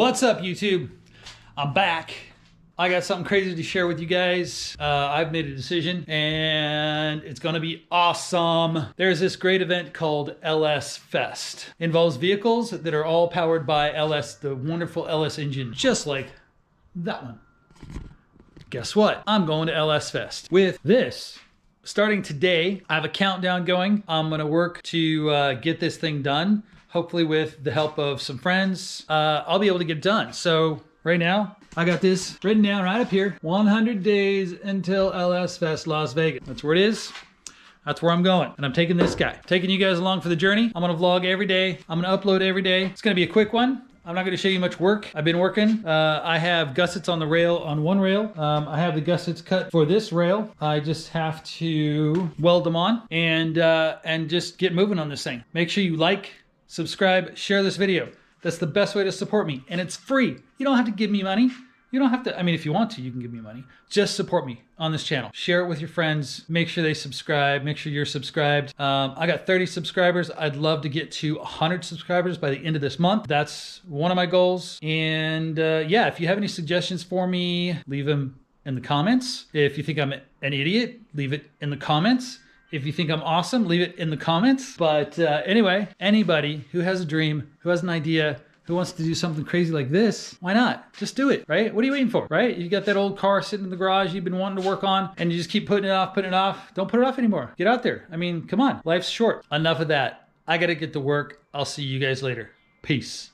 What's up, YouTube? I'm back. I got something crazy to share with you guys. I've made a decision and it's gonna be awesome. There's this great event called LS Fest. It involves vehicles that are all powered by LS, the wonderful LS engine, just like that one. Guess what? I'm going to LS Fest with this. Starting today, I have a countdown going. I'm gonna work to get this thing done. Hopefully with the help of some friends, I'll be able to get it done. So right now, I got this written down right up here. 100 days until LS Fest Las Vegas. That's where it is. That's where I'm going. And I'm taking this guy. Taking you guys along for the journey. I'm gonna vlog every day. I'm gonna upload every day. It's gonna be a quick one. I'm not gonna show you much work. I've been working. I have gussets on the rail, on one rail. I have the gussets cut for this rail. I just have to weld them on and just get moving on this thing. Make sure you like, subscribe, share this video. That's the best way to support me, and it's free. You don't have to give me money. You don't have to, I mean, if you want to, you can give me money. Just support me on this channel. Share it with your friends. Make sure they subscribe. Make sure you're subscribed. I got 30 subscribers. I'd love to get to 100 subscribers by the end of this month. That's one of my goals. And yeah, if you have any suggestions for me, leave them in the comments. If you think I'm an idiot, leave it in the comments. If you think I'm awesome, leave it in the comments. But anyway, anybody who has a dream, who has an idea, who wants to do something crazy like this, why not? Just do it, right? What are you waiting for, right? You got that old car sitting in the garage you've been wanting to work on, and you just keep putting it off, putting it off. Don't put it off anymore. Get out there. I mean, come on. Life's short. Enough of that. I gotta get to work. I'll see you guys later. Peace.